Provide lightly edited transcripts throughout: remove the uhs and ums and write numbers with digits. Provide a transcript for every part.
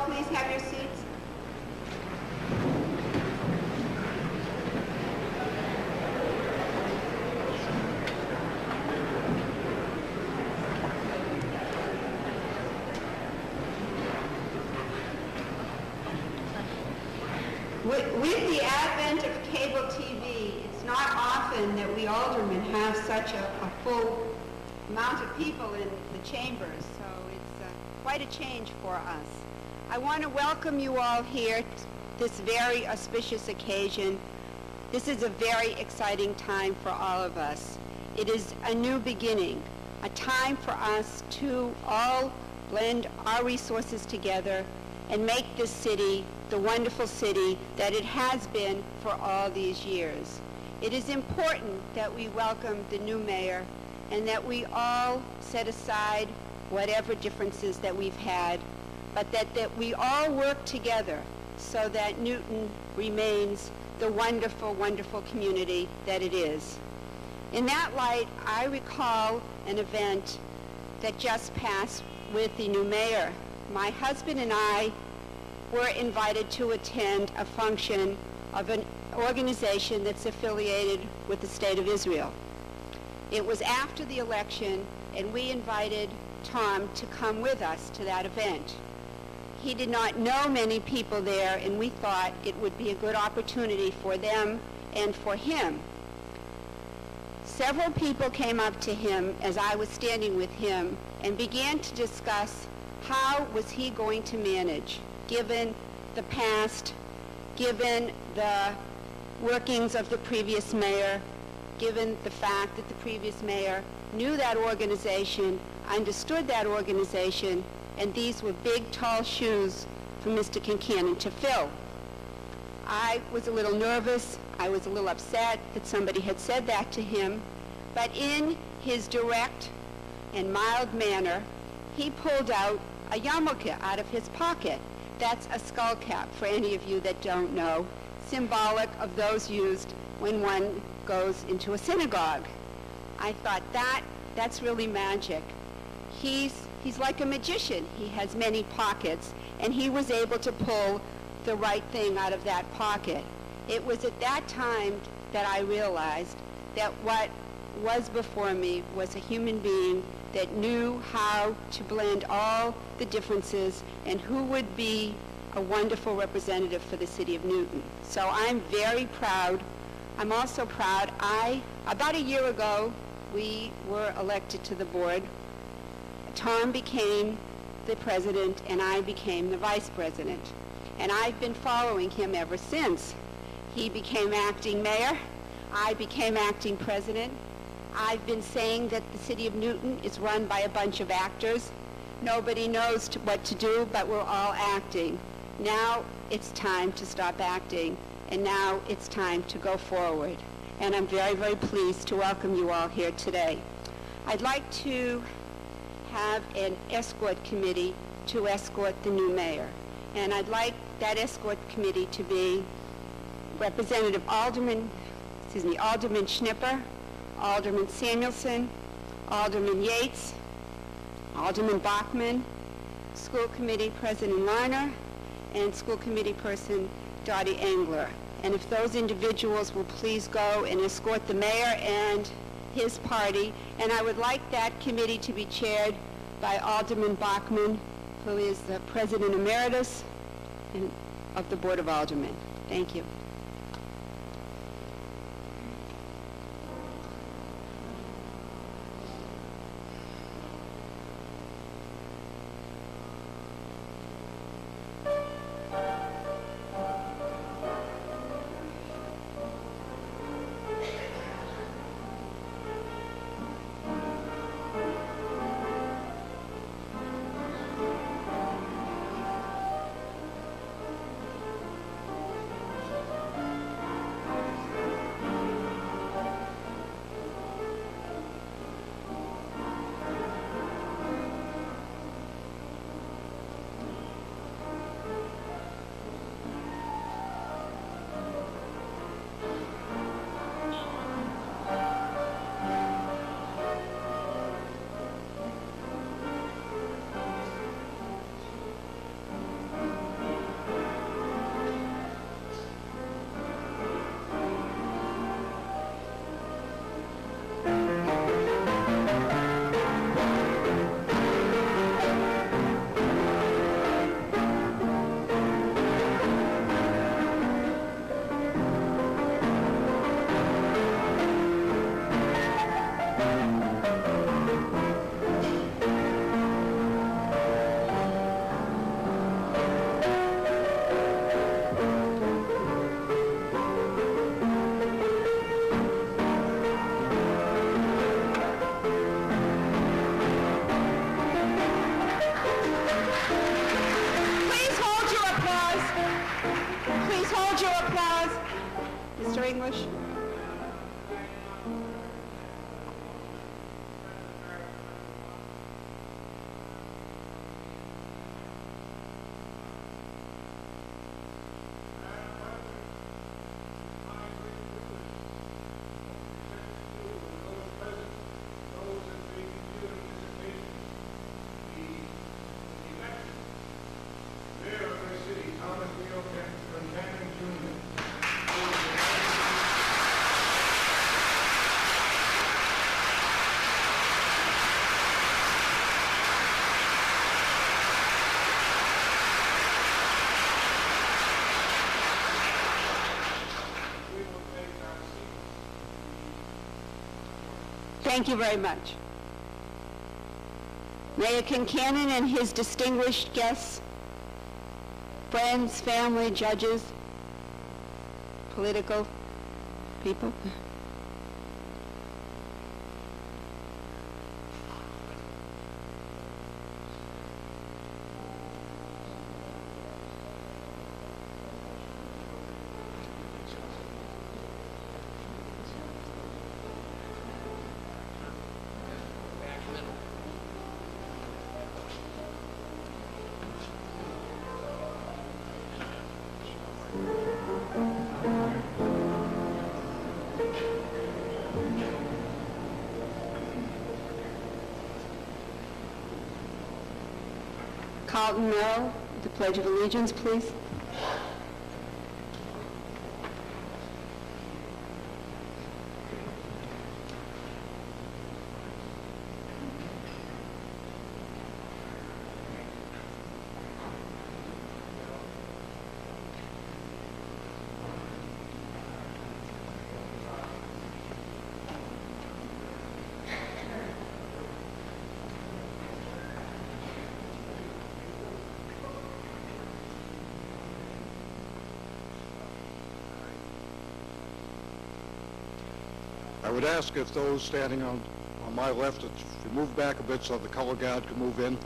please have your seats? With the advent of cable TV, it's not often that we aldermen have such a full amount of people in the chambers, so it's quite a change for us. I want to welcome you all here this very auspicious occasion. This is a very exciting time for all of us. It is a new beginning, a time for us to all blend our resources together and make this city the wonderful city that it has been for all these years. It is important that we welcome the new mayor and that we all set aside whatever differences that we've had, but that we all work together so that Newton remains the wonderful, wonderful community that it is. In that light, I recall an event that just passed with the new mayor. My husband and I were invited to attend a function of an organization that's affiliated with the State of Israel. It was after the election, and we invited Tom to come with us to that event. He did not know many people there, and we thought it would be a good opportunity for them and for him. Several people came up to him as I was standing with him and began to discuss how was he going to manage, given the past, given the workings of the previous mayor, given the fact that the previous mayor knew that organization, understood that organization, and these were big, tall shoes for Mr. Concannon to fill. I was a little nervous. I was a little upset that somebody had said that to him, but in his direct and mild manner, he pulled out a yarmulke out of his pocket. That's a skull cap, for any of you that don't know, symbolic of those used when one goes into a synagogue. I thought that's really magic. He's like a magician. He has many pockets, and he was able to pull the right thing out of that pocket. It was at that time that I realized that what was before me was a human being that knew how to blend all the differences and who would be a wonderful representative for the city of Newton. So I'm very proud. I'm also proud. About a year ago, we were elected to the board. Tom became the president and I became the vice president. And I've been following him ever since. He became acting mayor. I became acting president. I've been saying that the city of Newton is run by a bunch of actors. Nobody knows what to do, but we're all acting. Now it's time to stop acting, and now it's time to go forward. And I'm very, very pleased to welcome you all here today. I'd like to have an escort committee to escort the new mayor. And I'd like that escort committee to be Alderman Schnipper, Alderman Samuelson, Alderman Yates, Alderman Bachman, School Committee President Larner, and School Committee Person Dottie Engler. And if those individuals will please go and escort the mayor and his party. And I would like that committee to be chaired by Alderman Bachman, who is the President Emeritus of the Board of Aldermen. Thank you. applause. Please hold your applause. Mr. English. Thank you very much. Mayor Concannon and his distinguished guests, friends, family, judges, political people. Carlton Merrill, the Pledge of Allegiance, please. I would ask if those standing on my left, if you move back a bit so the color guard can move in.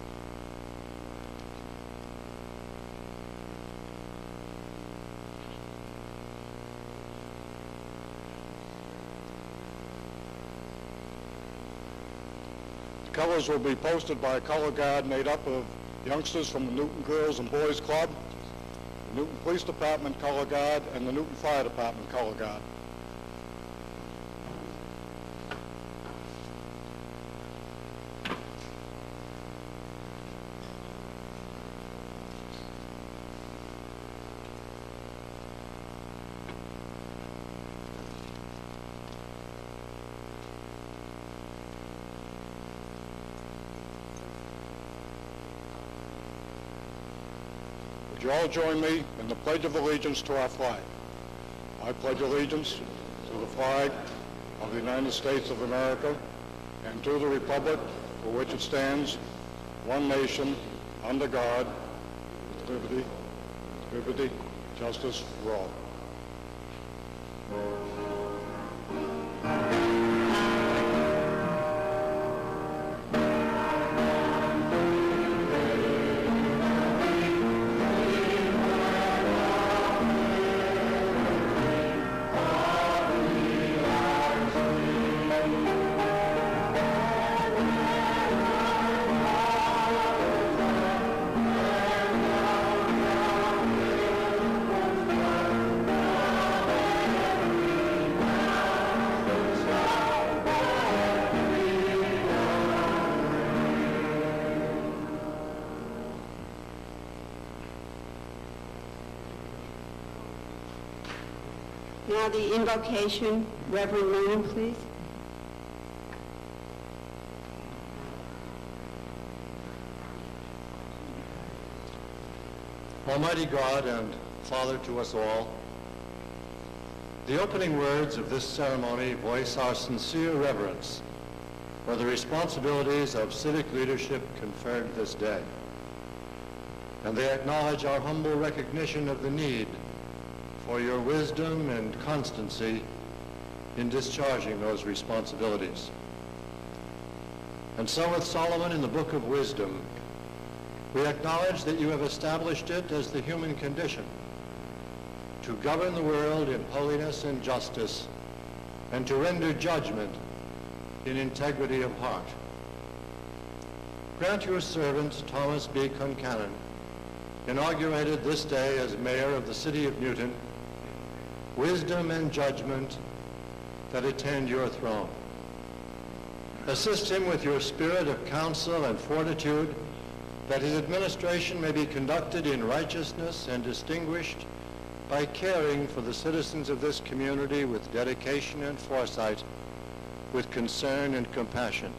The colors will be posted by a color guard made up of youngsters from the Newton Girls and Boys Club, the Newton Police Department color guard, and the Newton Fire Department color guard. Would you all join me in the Pledge of Allegiance to our flag? I pledge allegiance to the flag of the United States of America and to the republic for which it stands, one nation, under God, with liberty, justice for all. Now the invocation, Reverend Monan, please. Almighty God and Father to us all, the opening words of this ceremony voice our sincere reverence for the responsibilities of civic leadership conferred this day, and they acknowledge our humble recognition of the need for your wisdom and constancy in discharging those responsibilities. And so with Solomon in the Book of Wisdom, We acknowledge that you have established it as the human condition to govern the world in holiness and justice and to render judgment in integrity of heart. Grant your servant, Thomas B. Concannon, inaugurated this day as mayor of the city of Newton, wisdom and judgment that attend your throne. Assist him with your spirit of counsel and fortitude, that his administration may be conducted in righteousness and distinguished by caring for the citizens of this community with dedication and foresight, with concern and compassion.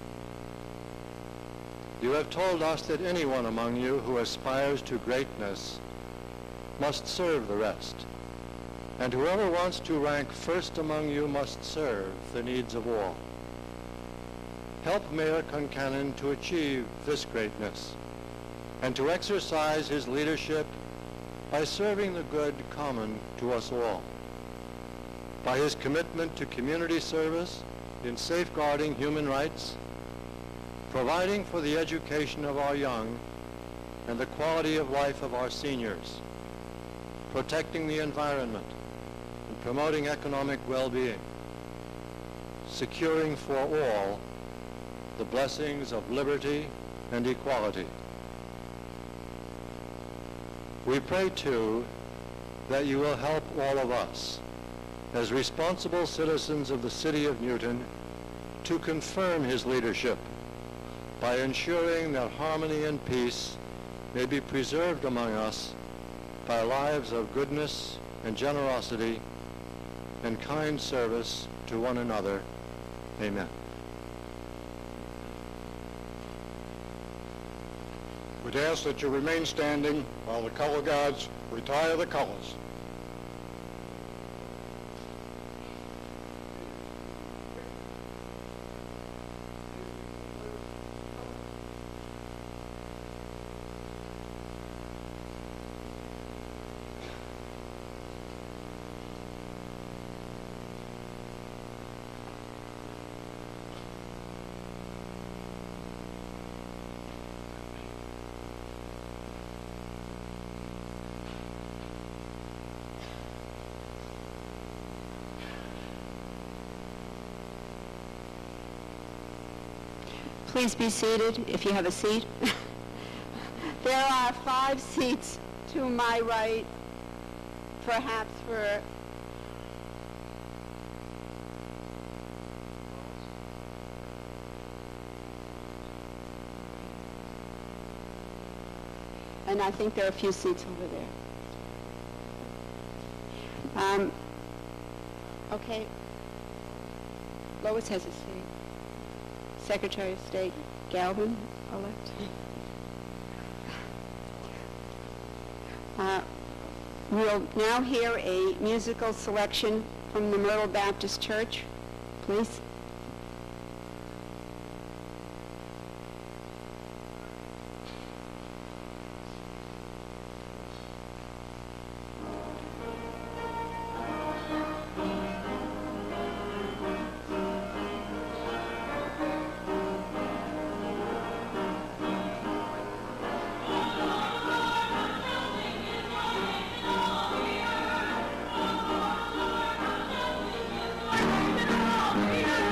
You have told us that anyone among you who aspires to greatness must serve the rest, and whoever wants to rank first among you must serve the needs of all. Help Mayor Concannon to achieve this greatness and to exercise his leadership by serving the good common to us all, by his commitment to community service in safeguarding human rights, providing for the education of our young and the quality of life of our seniors, protecting the environment and promoting economic well-being, securing for all the blessings of liberty and equality. We pray, too, that you will help all of us, as responsible citizens of the city of Newton, to confirm his leadership by ensuring that harmony and peace may be preserved among us by lives of goodness and generosity and kind service to one another. Amen. We'd ask that you remain standing while the color guards retire the colors. Please be seated if you have a seat. There are 5 seats to my right, perhaps for and I think there are a few seats over there. Okay. Lois has a seat. Secretary of State Galvin, elect. We'll now hear a musical selection from the Myrtle Baptist Church, please. Yeah.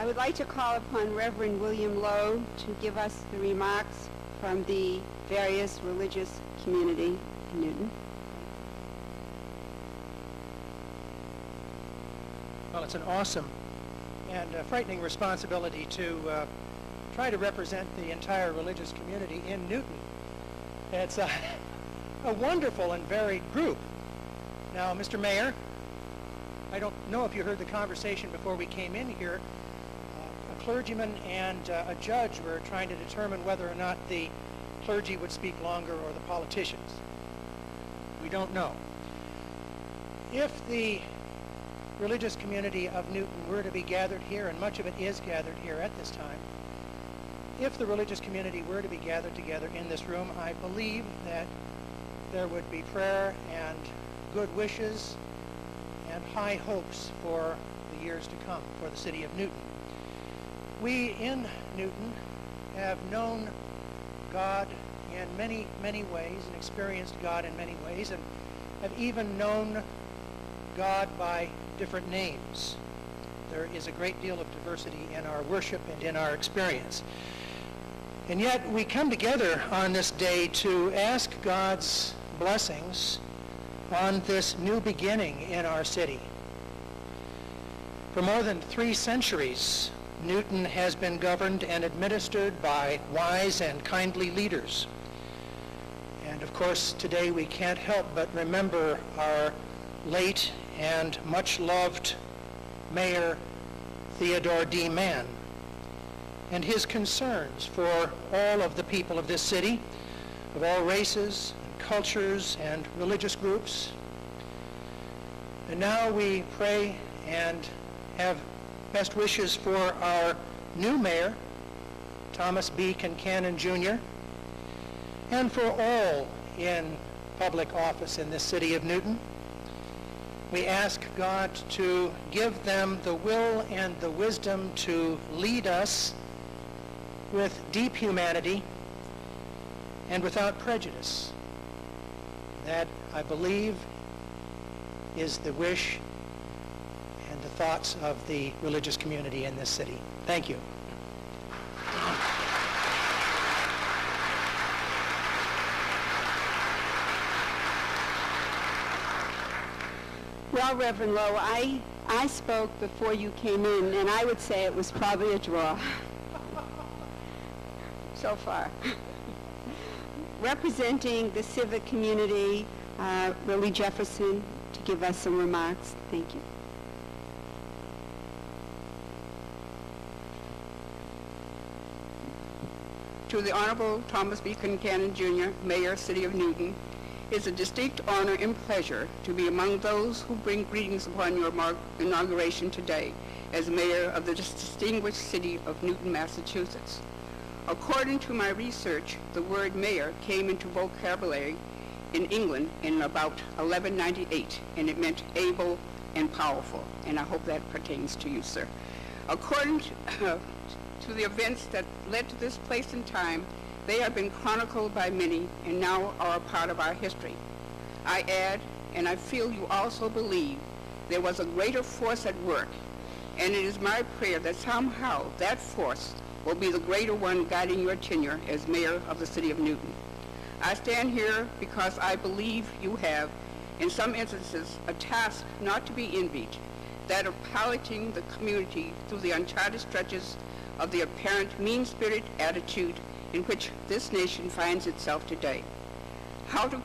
I would like to call upon Reverend William Lowe to give us the remarks from the various religious community in Newton. Well, it's an awesome and frightening responsibility to try to represent the entire religious community in Newton. It's a wonderful and varied group. Now, Mr. Mayor, I don't know if you heard the conversation before we came in here. A clergyman and a judge were trying to determine whether or not the clergy would speak longer or the politicians. We don't know. If the religious community of Newton were to be gathered here, and much of it is gathered here at this time, if the religious community were to be gathered together in this room, I believe that there would be prayer and good wishes and high hopes for the years to come for the city of Newton. We in Newton have known God in many, many ways and experienced God in many ways, and have even known God by different names. There is a great deal of diversity in our worship and in our experience. And yet we come together on this day to ask God's blessings on this new beginning in our city. For more than 3 centuries, Newton has been governed and administered by wise and kindly leaders. And of course, today we can't help but remember our late and much loved Mayor Theodore D. Mann and his concerns for all of the people of this city, of all races, and cultures, and religious groups. And now we pray and have best wishes for our new mayor, Thomas B. Concannon, Jr., and for all in public office in this city of Newton. We ask God to give them the will and the wisdom to lead us with deep humanity and without prejudice. That, I believe, is the wish and the thoughts of the religious community in this city. Thank you. Well, Reverend Lowe, I spoke before you came in, and I would say it was probably a draw so far. Representing the Civic Community, Lillie Jefferson, to give us some remarks. Thank you. To the Honorable Thomas B. Concannon, Jr., Mayor, City of Newton, it is a distinct honor and pleasure to be among those who bring greetings upon your inauguration today as Mayor of the distinguished city of Newton, Massachusetts. According to my research, the word mayor came into vocabulary in England in about 1198, and it meant able and powerful, and I hope that pertains to you, sir. According to the events that led to this place and time, they have been chronicled by many and now are a part of our history. I add, and I feel you also believe, there was a greater force at work, and it is my prayer that somehow that force will be the greater one guiding your tenure as mayor of the city of Newton. I stand here because I believe you have, in some instances, a task not to be envied, that of piloting the community through the uncharted stretches of the apparent mean-spirited attitude in which this nation finds itself today. How to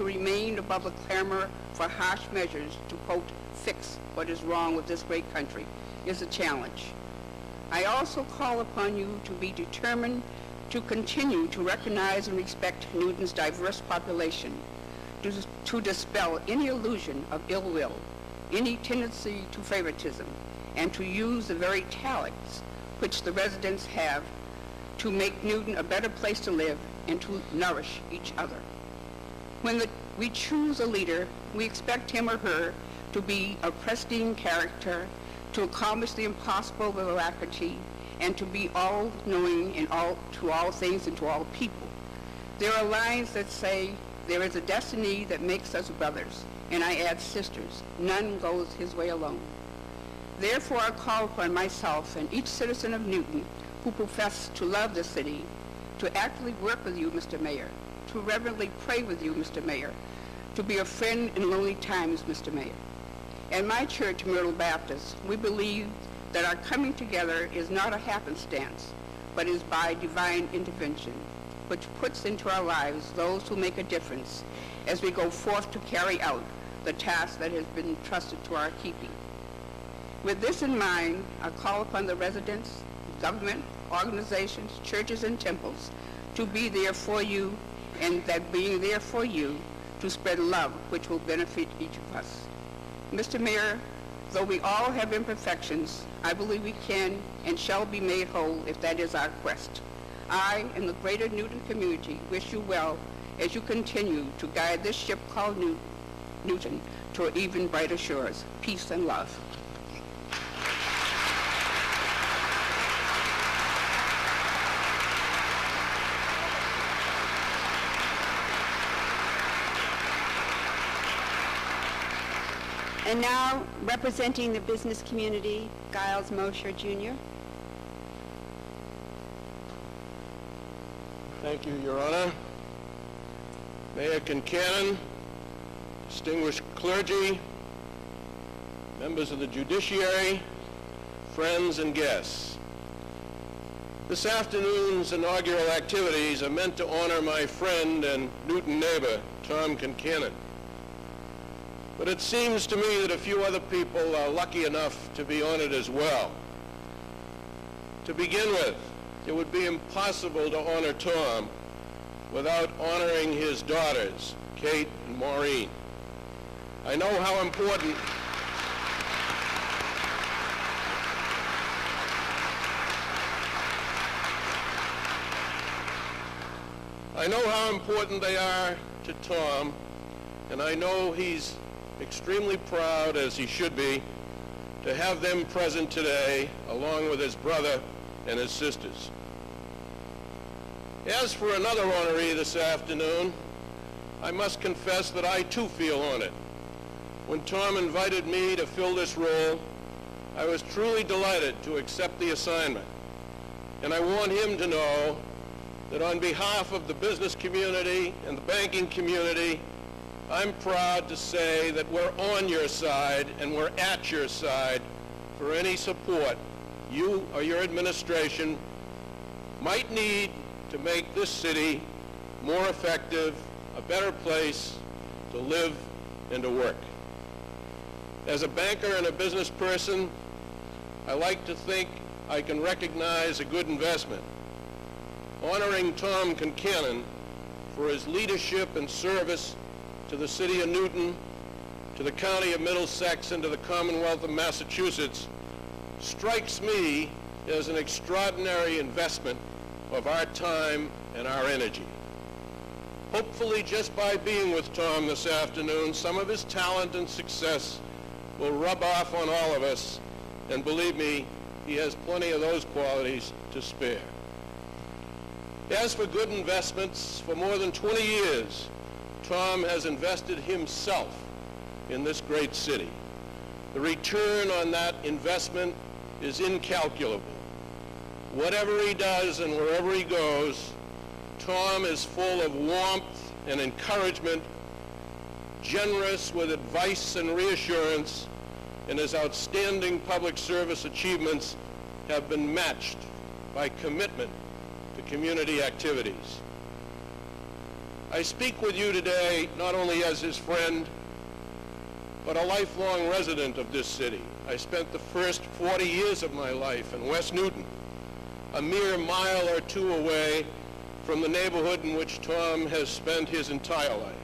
remain above the clamor for harsh measures to, quote, fix what is wrong with this great country is a challenge. I also call upon you to be determined to continue to recognize and respect Newton's diverse population, to dispel any illusion of ill will, any tendency to favoritism, and to use the very talents which the residents have to make Newton a better place to live and to nourish each other. When we choose a leader, we expect him or her to be a pristine character, to accomplish the impossible with alacrity, and to be all-knowing to all things and to all people. There are lines that say, there is a destiny that makes us brothers, and I add sisters. None goes his way alone. Therefore, I call upon myself and each citizen of Newton who profess to love the city to actively work with you, Mr. Mayor, to reverently pray with you, Mr. Mayor, to be a friend in lonely times, Mr. Mayor. At my church, Myrtle Baptist, we believe that our coming together is not a happenstance, but is by divine intervention, which puts into our lives those who make a difference as we go forth to carry out the task that has been trusted to our keeping. With this in mind, I call upon the residents, government, organizations, churches, and temples to be there for you, and that being there for you, to spread love which will benefit each of us. Mr. Mayor, though we all have imperfections, I believe we can and shall be made whole if that is our quest. I and the greater Newton community wish you well as you continue to guide this ship called Newton to even brighter shores. Peace and love. And now, representing the business community, Giles Mosher, Jr. Thank you, Your Honor. Mayor Concannon, distinguished clergy, members of the judiciary, friends and guests. This afternoon's inaugural activities are meant to honor my friend and Newton neighbor, Tom Concannon. But it seems to me that a few other people are lucky enough to be honored as well. To begin with, it would be impossible to honor Tom without honoring his daughters, Kate and Maureen. I know how important they are to Tom, and I know he's extremely proud, as he should be, to have them present today, along with his brother and his sisters. As for another honoree this afternoon, I must confess that I too feel honored. When Tom invited me to fill this role, I was truly delighted to accept the assignment. And I want him to know that on behalf of the business community and the banking community, I'm proud to say that we're on your side and we're at your side for any support you or your administration might need to make this city more effective, a better place to live and to work. As a banker and a business person, I like to think I can recognize a good investment. Honoring Tom Concannon for his leadership and service to the city of Newton, to the county of Middlesex, and to the Commonwealth of Massachusetts strikes me as an extraordinary investment of our time and our energy. Hopefully, just by being with Tom this afternoon, some of his talent and success will rub off on all of us, and believe me, he has plenty of those qualities to spare. As for good investments, for more than 20 years, Tom has invested himself in this great city. The return on that investment is incalculable. Whatever he does and wherever he goes, Tom is full of warmth and encouragement, generous with advice and reassurance, and his outstanding public service achievements have been matched by commitment to community activities. I speak with you today not only as his friend, but a lifelong resident of this city. I spent the first 40 years of my life in West Newton, a mere mile or two away from the neighborhood in which Tom has spent his entire life.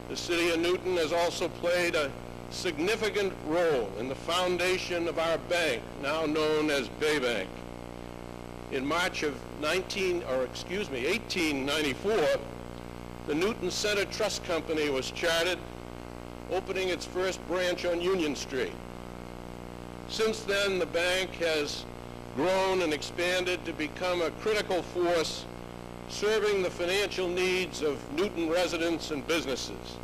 The city of Newton has also played a significant role in the foundation of our bank, now known as Bay Bank. In March of 1894, the Newton Center Trust Company was chartered, opening its first branch on Union Street. Since then, the bank has grown and expanded to become a critical force serving the financial needs of Newton residents and businesses.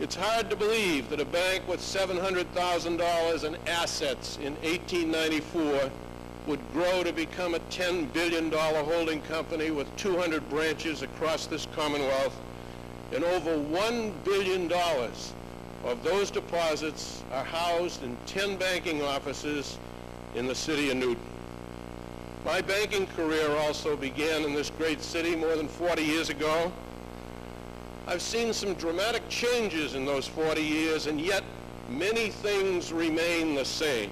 It's hard to believe that a bank with $700,000 in assets in 1894 would grow to become a $10 billion holding company with 200 branches across this Commonwealth, and over $1 billion of those deposits are housed in 10 banking offices in the city of Newton. My banking career also began in this great city more than 40 years ago. I've seen some dramatic changes in those 40 years, and yet many things remain the same.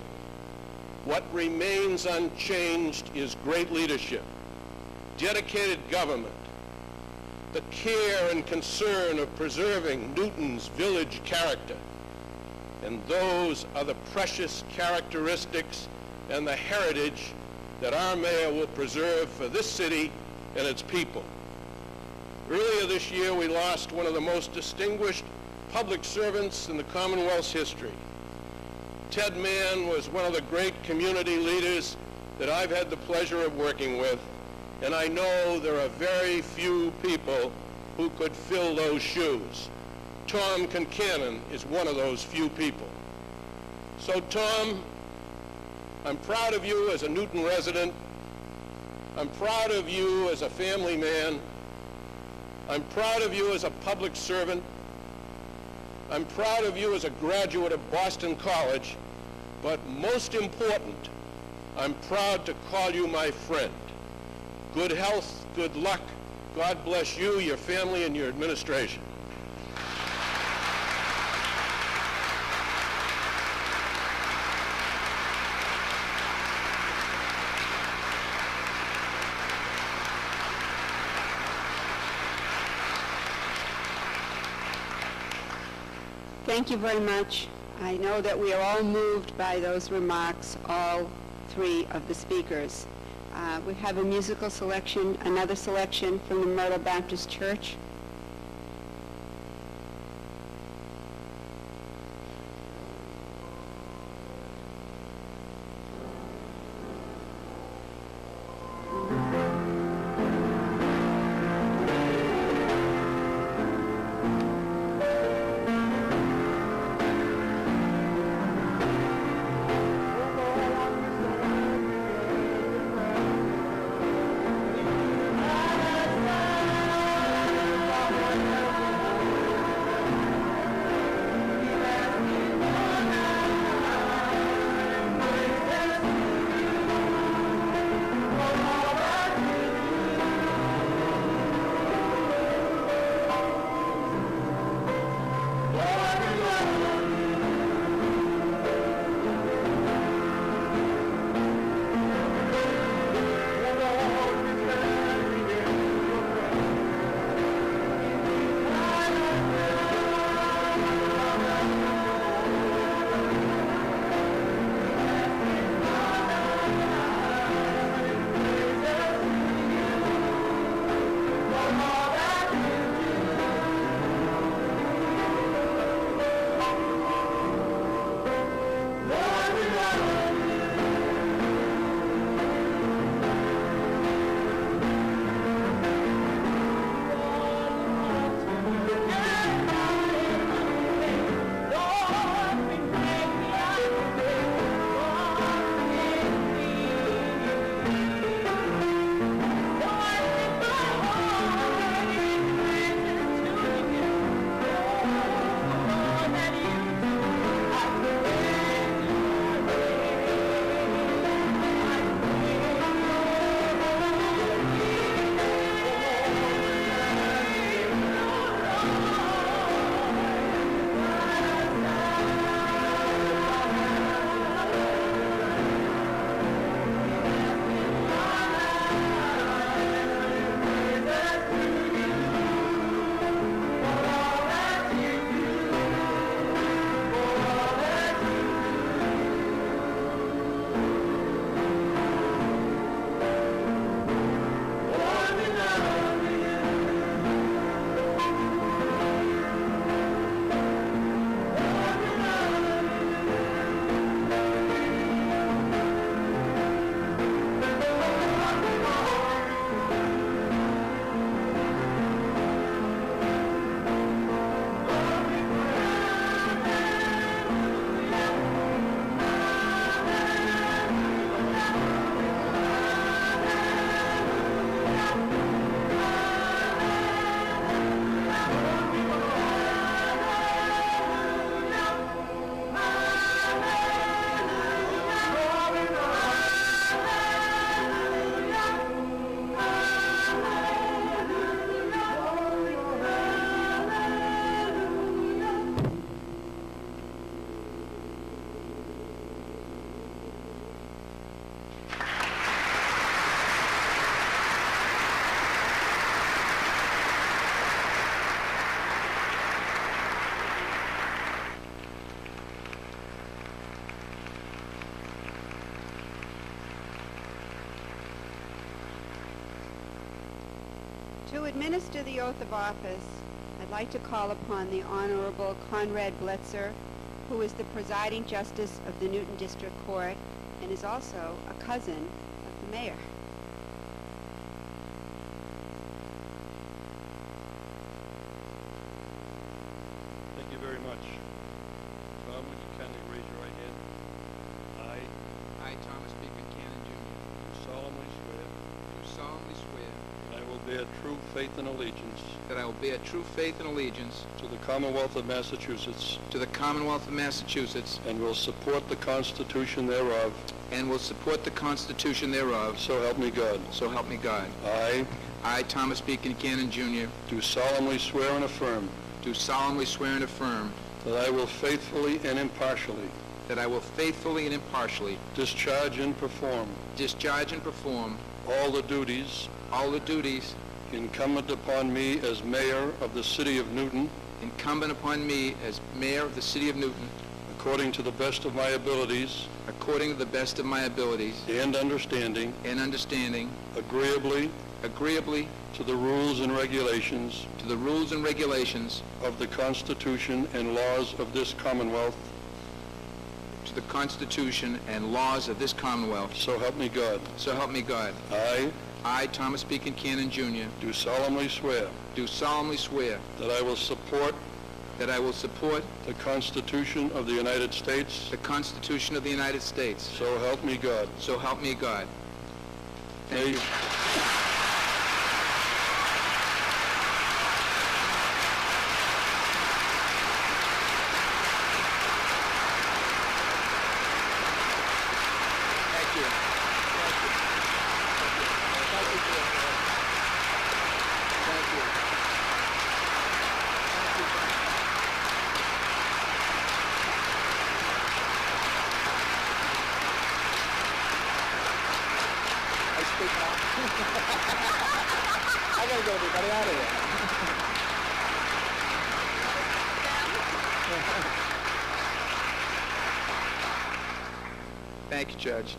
What remains unchanged is great leadership, dedicated government, the care and concern of preserving Newton's village character. And those are the precious characteristics and the heritage that our mayor will preserve for this city and its people. Earlier this year, we lost one of the most distinguished public servants in the Commonwealth's history. Ted Mann was one of the great community leaders that I've had the pleasure of working with, and I know there are very few people who could fill those shoes. Tom Concannon is one of those few people. So Tom, I'm proud of you as a Newton resident. I'm proud of you as a family man. I'm proud of you as a public servant. I'm proud of you as a graduate of Boston College, but most important, I'm proud to call you my friend. Good health, good luck. God bless you, your family, and your administration. Thank you very much. I know that we are all moved by those remarks, all three of the speakers. We have a musical selection, another selection from the Myrtle Baptist Church. To administer the oath of office, I'd like to call upon the Honorable Conrad Bletzer, who is the presiding justice of the Newton District Court and is also a cousin of the mayor. Thank you very much. Tom, would you kindly raise your right hand? I, Thomas B. Concannon, Jr., Do solemnly swear do solemnly swear that I will bear true faith and allegiance that I will bear true faith and allegiance to the Commonwealth of Massachusetts to the Commonwealth of Massachusetts and will support the Constitution thereof, and will support the Constitution thereof, so help me God. so help me God. I Thomas B. Concannon, Jr., do solemnly swear and affirm do solemnly swear and affirm that I will faithfully and impartially that I will faithfully and impartially discharge and perform all the duties incumbent upon me as mayor of the city of Newton, incumbent upon me as mayor of the city of Newton, according to the best of my abilities according to the best of my abilities and understanding, and understanding, agreeably agreeably to the rules and regulations to the rules and regulations of the Constitution and laws of this Commonwealth, to the Constitution and laws of this Commonwealth, so help me God. so help me God. I Thomas B. Concannon, Jr., do solemnly swear do solemnly swear that I will support that I will support the Constitution of the United States, the Constitution of the United States, so help me God. so help me God. Thank May- you. Thank you. Thank you. Thank you for that. Thank you. I speak now. I gotta get everybody out of there. Thank you, Judge.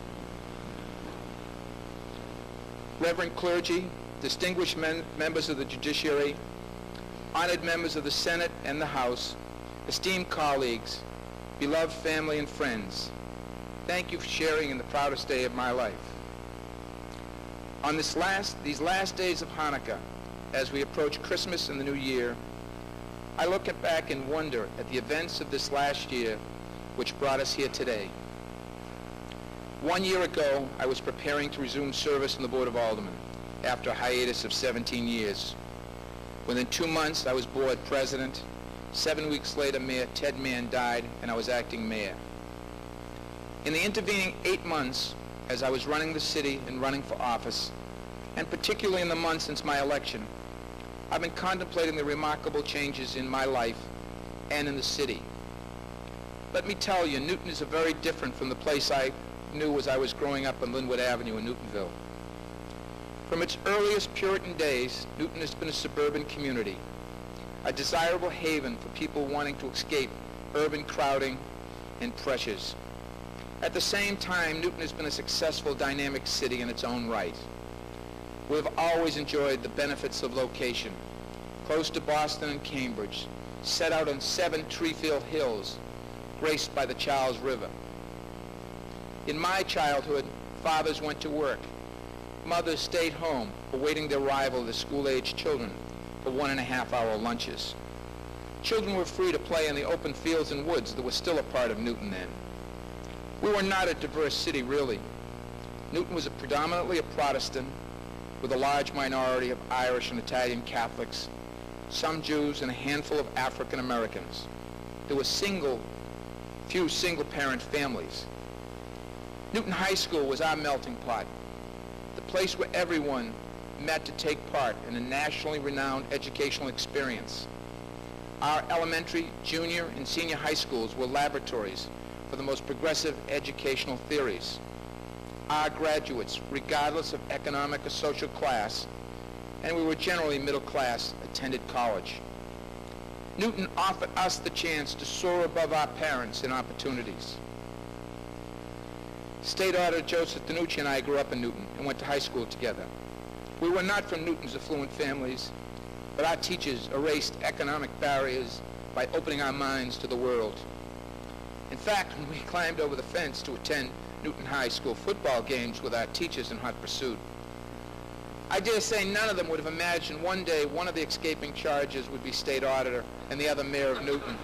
Reverend clergy, distinguished members of the judiciary, honored members of the Senate and the House, esteemed colleagues, beloved family and friends, thank you for sharing in the proudest day of my life. On these last days of Hanukkah, as we approach Christmas and the New Year, I look back and wonder at the events of this last year which brought us here today. 1 year ago, I was preparing to resume service on the Board of Aldermen after a hiatus of 17 years. Within 2 months, I was board president. 7 weeks later, Mayor Ted Mann died, and I was acting mayor. In the intervening 8 months, as I was running the city and running for office, and particularly in the months since my election, I've been contemplating the remarkable changes in my life and in the city. Let me tell you, Newton is very different from the place I knew as I was growing up on Linwood Avenue in Newtonville. From its earliest Puritan days, Newton has been a suburban community, a desirable haven for people wanting to escape urban crowding and pressures. At the same time, Newton has been a successful, dynamic city in its own right. We've always enjoyed the benefits of location, close to Boston and Cambridge, set out on 7 tree-filled hills, graced by the Charles River. In my childhood, fathers went to work. Mothers stayed home, awaiting the arrival of the school-aged children for 1.5-hour lunches. Children were free to play in the open fields and woods that were still a part of Newton then. We were not a diverse city, really. Newton was predominantly a Protestant, with a large minority of Irish and Italian Catholics, some Jews, and a handful of African Americans. There were few single-parent families. Newton High School was our melting pot, the place where everyone met to take part in a nationally renowned educational experience. Our elementary, junior, and senior high schools were laboratories for the most progressive educational theories. Our graduates, regardless of economic or social class, and we were generally middle class, attended college. Newton offered us the chance to soar above our parents and opportunities. State Auditor Joseph DiNucci and I grew up in Newton and went to high school together. We were not from Newton's affluent families, but our teachers erased economic barriers by opening our minds to the world. In fact, when we climbed over the fence to attend Newton High School football games with our teachers in hot pursuit, I dare say none of them would have imagined one day one of the escaping charges would be state auditor and the other mayor of Newton.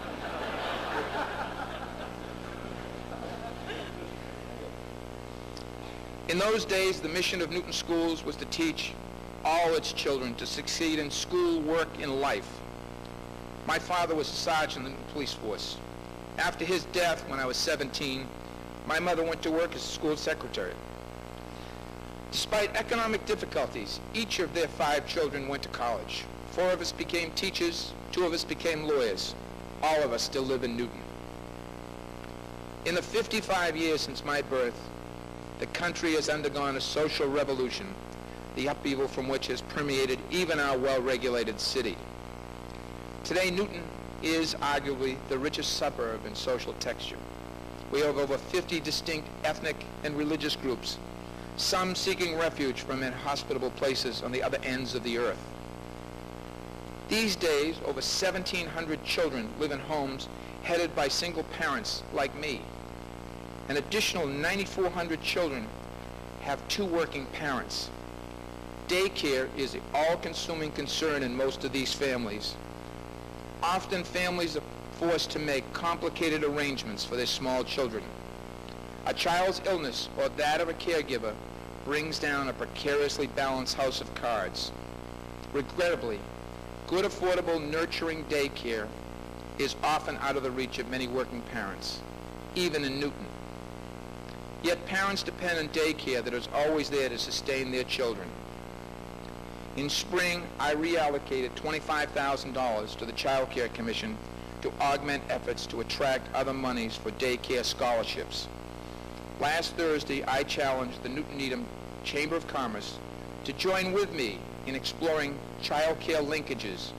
In those days, the mission of Newton schools was to teach all its children to succeed in school, work, and life. My father was a sergeant in the police force. After his death, when I was 17, my mother went to work as a school secretary. Despite economic difficulties, each of their 5 children went to college. 4 of us became teachers, 2 of us became lawyers. All of us still live in Newton. In the 55 years since my birth, the country has undergone a social revolution, the upheaval from which has permeated even our well-regulated city. Today, Newton is arguably the richest suburb in social texture. We have over 50 distinct ethnic and religious groups, some seeking refuge from inhospitable places on the other ends of the earth. These days, over 1,700 children live in homes headed by single parents like me. An additional 9,400 children have 2 working parents. Daycare is the all-consuming concern in most of these families. Often families are forced to make complicated arrangements for their small children. A child's illness or that of a caregiver brings down a precariously balanced house of cards. Regrettably, good, affordable, nurturing daycare is often out of the reach of many working parents, even in Newton. Yet parents depend on daycare that is always there to sustain their children. In spring, I reallocated $25,000 to the Child Care Commission to augment efforts to attract other monies for daycare scholarships. Last Thursday, I challenged the Newton-Needham Chamber of Commerce to join with me in exploring child care linkages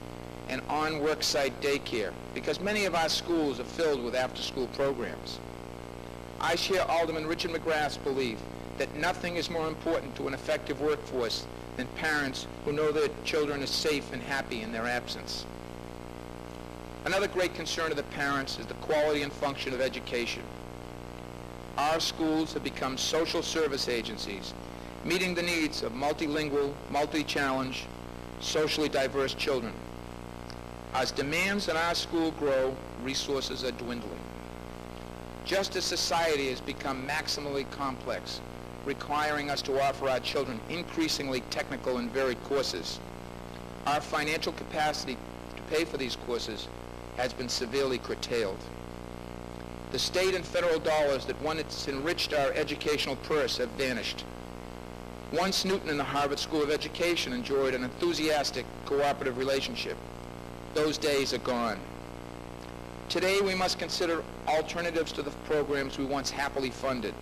and on-worksite daycare, because many of our schools are filled with after-school programs. I share Alderman Richard McGrath's belief that nothing is more important to an effective workforce than parents who know their children are safe and happy in their absence. Another great concern of the parents is the quality and function of education. Our schools have become social service agencies, meeting the needs of multilingual, multi-challenge, socially diverse children. As demands in our school grow, resources are dwindling. Just as society has become maximally complex, requiring us to offer our children increasingly technical and varied courses, our financial capacity to pay for these courses has been severely curtailed. The state and federal dollars that once enriched our educational purse have vanished. Once Newton and the Harvard School of Education enjoyed an enthusiastic cooperative relationship. Those days are gone. Today we must consider alternatives to the programs we once happily funded.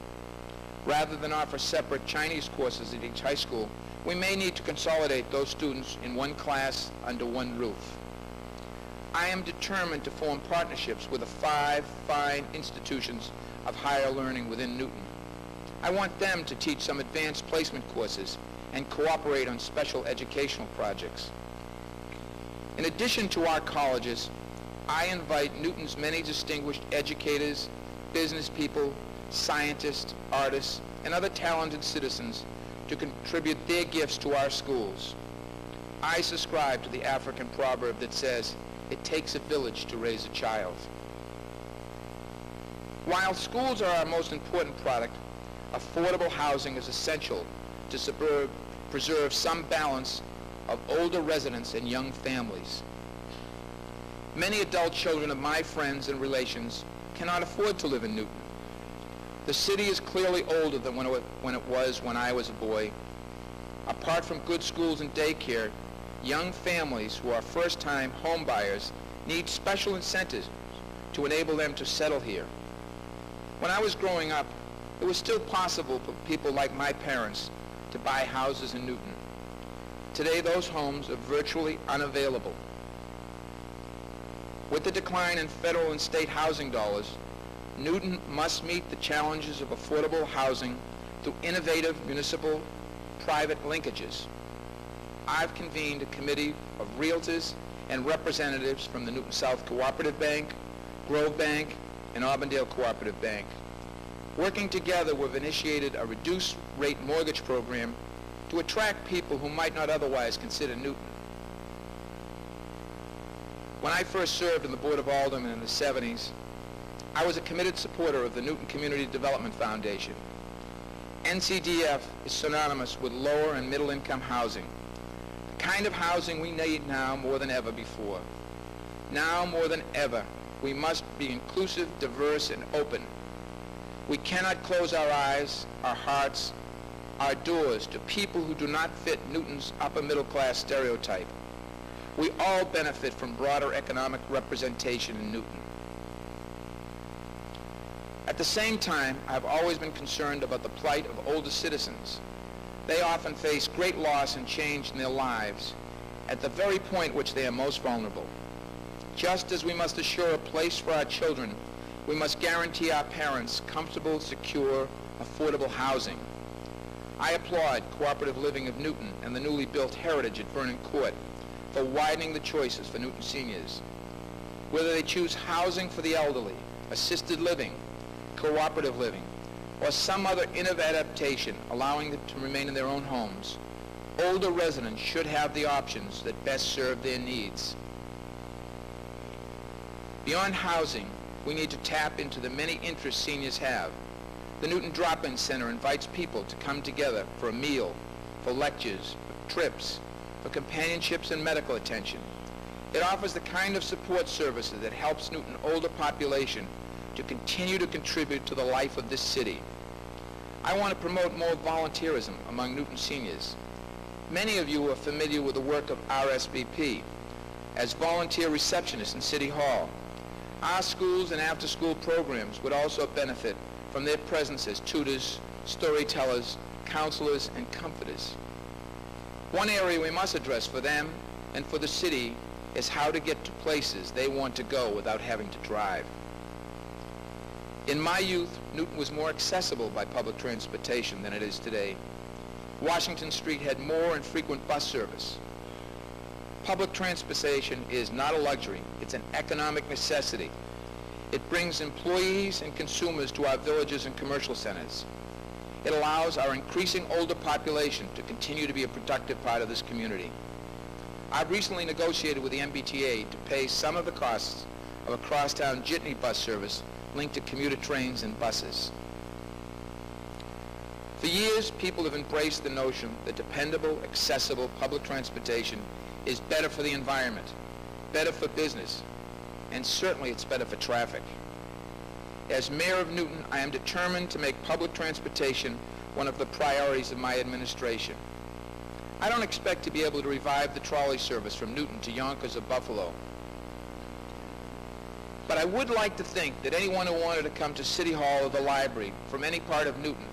Rather than offer separate Chinese courses at each high school, we may need to consolidate those students in one class under one roof. I am determined to form partnerships with the 5 fine institutions of higher learning within Newton. I want them to teach some advanced placement courses and cooperate on special educational projects. In addition to our colleges, I invite Newton's many distinguished educators, business people, scientists, artists, and other talented citizens to contribute their gifts to our schools. I subscribe to the African proverb that says, "It takes a village to raise a child." While schools are our most important product, affordable housing is essential to preserve some balance of older residents and young families. Many adult children of my friends and relations cannot afford to live in Newton. The city is clearly older than when it was when I was a boy. Apart from good schools and daycare, young families who are first-time home buyers need special incentives to enable them to settle here. When I was growing up, it was still possible for people like my parents to buy houses in Newton. Today, those homes are virtually unavailable. With the decline in federal and state housing dollars, Newton must meet the challenges of affordable housing through innovative municipal private linkages. I've convened a committee of realtors and representatives from the Newton South Cooperative Bank, Grove Bank, and Auburndale Cooperative Bank. Working together, we've initiated a reduced-rate mortgage program to attract people who might not otherwise consider Newton. When I first served on the Board of Aldermen in the 70s, I was a committed supporter of the Newton Community Development Foundation. NCDF is synonymous with lower and middle income housing, the kind of housing we need now more than ever before. Now more than ever, we must be inclusive, diverse, and open. We cannot close our eyes, our hearts, our doors to people who do not fit Newton's upper middle class stereotype. We all benefit from broader economic representation in Newton. At the same time, I've always been concerned about the plight of older citizens. They often face great loss and change in their lives at the very point which they are most vulnerable. Just as we must assure a place for our children, we must guarantee our parents comfortable, secure, affordable housing. I applaud Cooperative Living of Newton and the newly built Heritage at Vernon Court for widening the choices for Newton seniors. Whether they choose housing for the elderly, assisted living, cooperative living, or some other innovative adaptation allowing them to remain in their own homes, older residents should have the options that best serve their needs. Beyond housing, we need to tap into the many interests seniors have. The Newton Drop-In Center invites people to come together for a meal, for lectures, for trips, for companionships and medical attention. It offers the kind of support services that helps Newton's older population to continue to contribute to the life of this city. I want to promote more volunteerism among Newton seniors. Many of you are familiar with the work of RSVP as volunteer receptionists in City Hall. Our schools and after-school programs would also benefit from their presence as tutors, storytellers, counselors, and comforters. One area we must address for them and for the city is how to get to places they want to go without having to drive. In my youth, Newton was more accessible by public transportation than it is today. Washington Street had more and frequent bus service. Public transportation is not a luxury, it's an economic necessity. It brings employees and consumers to our villages and commercial centers. It allows our increasing older population to continue to be a productive part of this community. I've recently negotiated with the MBTA to pay some of the costs of a crosstown jitney bus service linked to commuter trains and buses. For years, people have embraced the notion that dependable, accessible public transportation is better for the environment, better for business, and certainly it's better for traffic. As mayor of Newton, I am determined to make public transportation one of the priorities of my administration. I don't expect to be able to revive the trolley service from Newton to Yonkers or Buffalo. But I would like to think that anyone who wanted to come to City Hall or the library from any part of Newton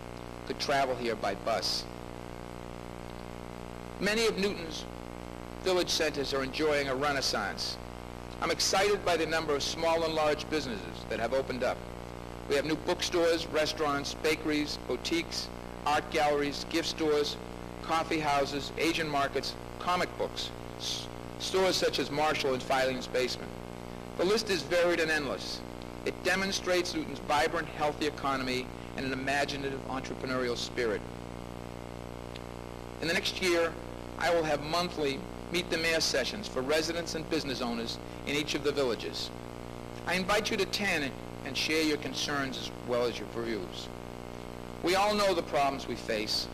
could travel here by bus. Many of Newton's village centers are enjoying a renaissance. I'm excited by the number of small and large businesses that have opened up. We have new bookstores, restaurants, bakeries, boutiques, art galleries, gift stores, coffee houses, Asian markets, comic books, stores such as Marshall and Filene's Basement. The list is varied and endless. It demonstrates Newton's vibrant, healthy economy and an imaginative entrepreneurial spirit. In the next year, I will have monthly Meet the Mayor sessions for residents and business owners in each of the villages. I invite you to attend and share your concerns as well as your views. We all know the problems we face.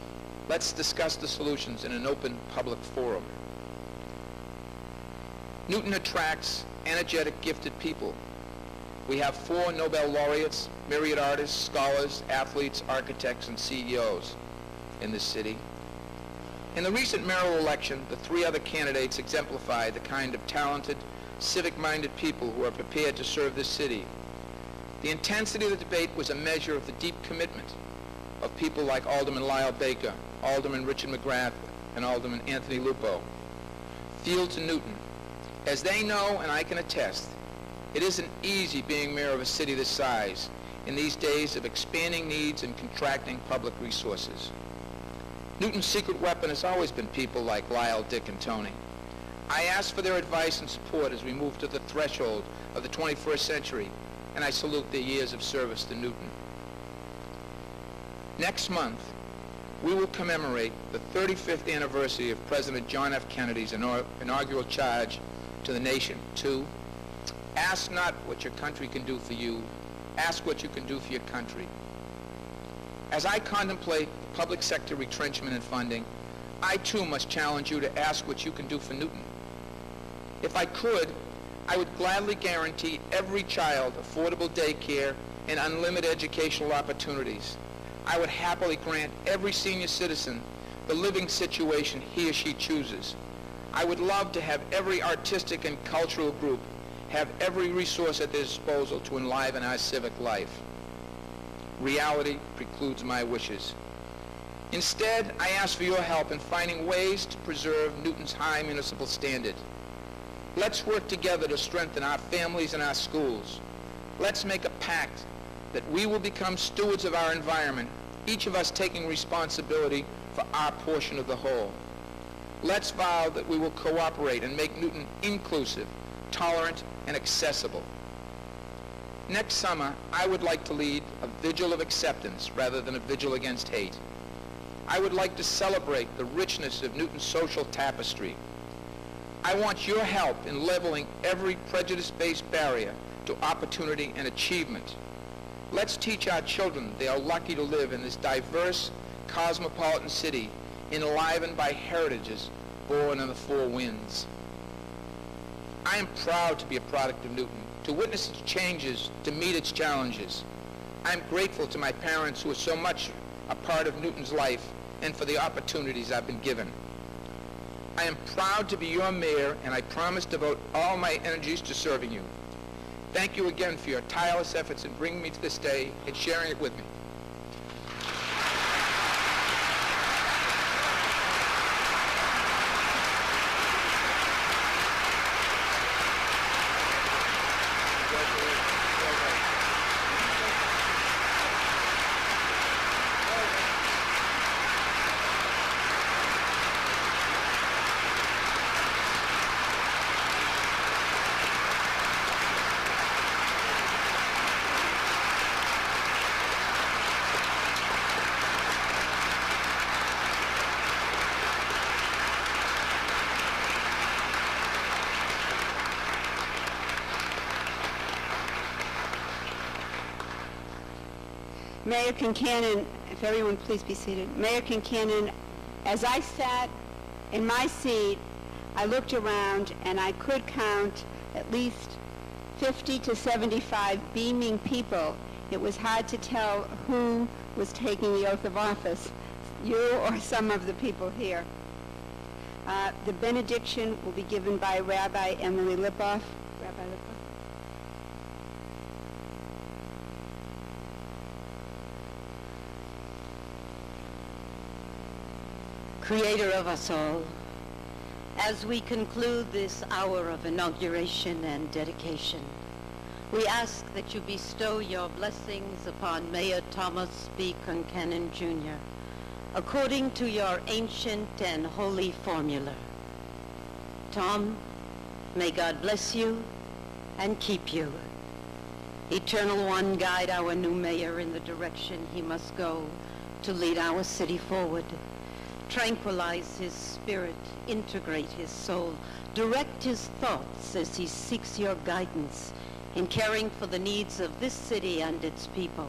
Let's discuss the solutions in an open public forum. Newton attracts energetic, gifted people. We have 4 Nobel laureates, myriad artists, scholars, athletes, architects, and CEOs in this city. In the recent mayoral election, the 3 other candidates exemplify the kind of talented, civic-minded people who are prepared to serve this city. The intensity of the debate was a measure of the deep commitment of people like Alderman Lyle Baker, Alderman Richard McGrath, and Alderman Anthony Lupo. Field to Newton. As they know, and I can attest, it isn't easy being mayor of a city this size in these days of expanding needs and contracting public resources. Newton's secret weapon has always been people like Lyle, Dick, and Tony. I ask for their advice and support as we move to the threshold of the 21st century, and I salute their years of service to Newton. Next month, we will commemorate the 35th anniversary of President John F. Kennedy's inaugural charge to the nation to ask not what your country can do for you, ask what you can do for your country. As I contemplate public sector retrenchment and funding, I too must challenge you to ask what you can do for Newton. If I could, I would gladly guarantee every child affordable daycare and unlimited educational opportunities. I would happily grant every senior citizen the living situation he or she chooses. I would love to have every artistic and cultural group have every resource at their disposal to enliven our civic life. Reality precludes my wishes. Instead, I ask for your help in finding ways to preserve Newton's high municipal standard. Let's work together to strengthen our families and our schools. Let's make a pact that we will become stewards of our environment, each of us taking responsibility for our portion of the whole. Let's vow that we will cooperate and make Newton inclusive, tolerant, and accessible. Next summer, I would like to lead a vigil of acceptance rather than a vigil against hate. I would like to celebrate the richness of Newton's social tapestry. I want your help in leveling every prejudice-based barrier to opportunity and achievement. Let's teach our children they are lucky to live in this diverse, cosmopolitan city enlivened by heritages born in the four winds. I am proud to be a product of Newton, to witness its changes, to meet its challenges. I am grateful to my parents who are so much a part of Newton's life and for the opportunities I've been given. I am proud to be your mayor, and I promise to devote all my energies to serving you. Thank you again for your tireless efforts in bringing me to this day and sharing it with me. Mayor Concannon, if everyone please be seated. Mayor Concannon, as I sat in my seat, I looked around and I could count at least 50 to 75 beaming people. It was hard to tell who was taking the oath of office, you or some of the people here. The benediction will be given by Rabbi Emily Lipoff. Rabbi Lipoff. Creator of us all, as we conclude this hour of inauguration and dedication, we ask that you bestow your blessings upon Mayor Thomas B. Concannon, Jr., according to your ancient and holy formula. Tom, may God bless you and keep you. Eternal One, guide our new mayor in the direction he must go to lead our city forward. Tranquilize his spirit, integrate his soul, direct his thoughts as he seeks your guidance in caring for the needs of this city and its people.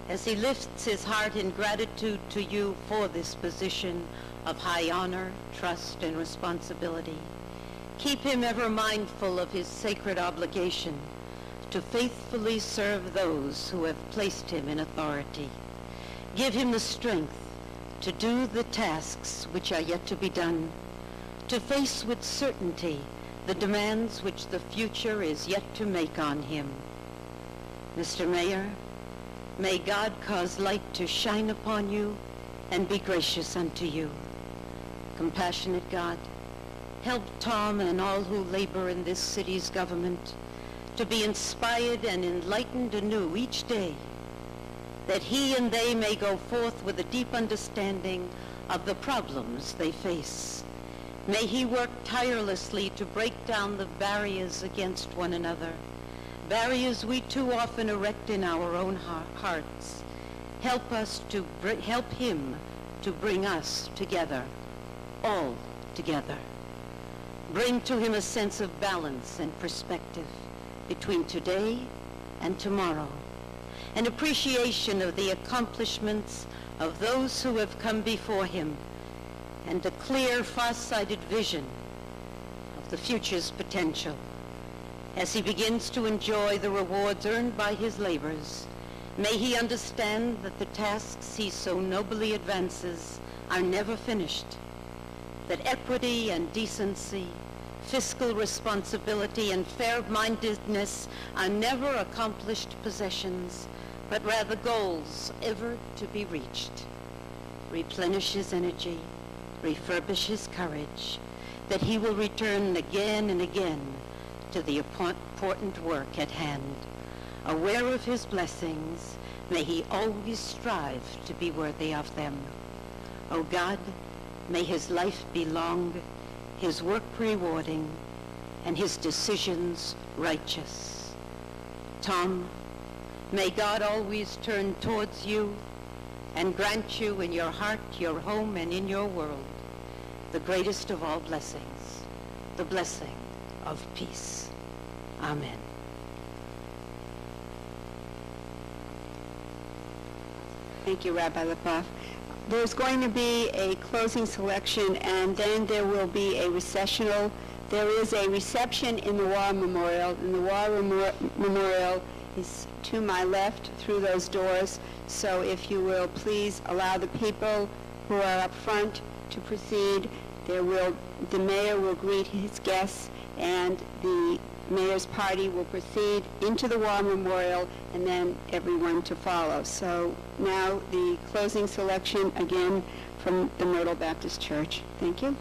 As he lifts his heart in gratitude to you for this position of high honor, trust, and responsibility, keep him ever mindful of his sacred obligation to faithfully serve those who have placed him in authority. Give him the strength to do the tasks which are yet to be done, to face with certainty the demands which the future is yet to make on him. Mr. Mayor, may God cause light to shine upon you and be gracious unto you. Compassionate God, help Tom and all who labor in this city's government to be inspired and enlightened anew each day, that he and they may go forth with a deep understanding of the problems they face. May he work tirelessly to break down the barriers against one another, barriers we too often erect in our own hearts. Help him to bring us together, all together. Bring to him a sense of balance and perspective between today and tomorrow, an appreciation of the accomplishments of those who have come before him, and a clear, far-sighted vision of the future's potential. As he begins to enjoy the rewards earned by his labors, may he understand that the tasks he so nobly advances are never finished, that equity and decency, fiscal responsibility, and fair-mindedness are never accomplished possessions, but rather goals ever to be reached. Replenish his energy, refurbish his courage, that he will return again and again to the important work at hand. Aware of his blessings, may he always strive to be worthy of them. O God, may his life be long, his work rewarding, and his decisions righteous. Tom, may God always turn towards you and grant you in your heart, your home, and in your world the greatest of all blessings, the blessing of peace. Amen. Thank you, Rabbi Lipoff. There's going to be a closing selection, and then there will be a recessional. There is a reception in the War Memorial, and the War Memorial is to my left through those doors. So if you will please allow the people who are up front to proceed. The mayor will greet his guests, and the mayor's party will proceed into the War Memorial, and then everyone to follow. So now the closing selection again from the Myrtle Baptist Church. Thank you.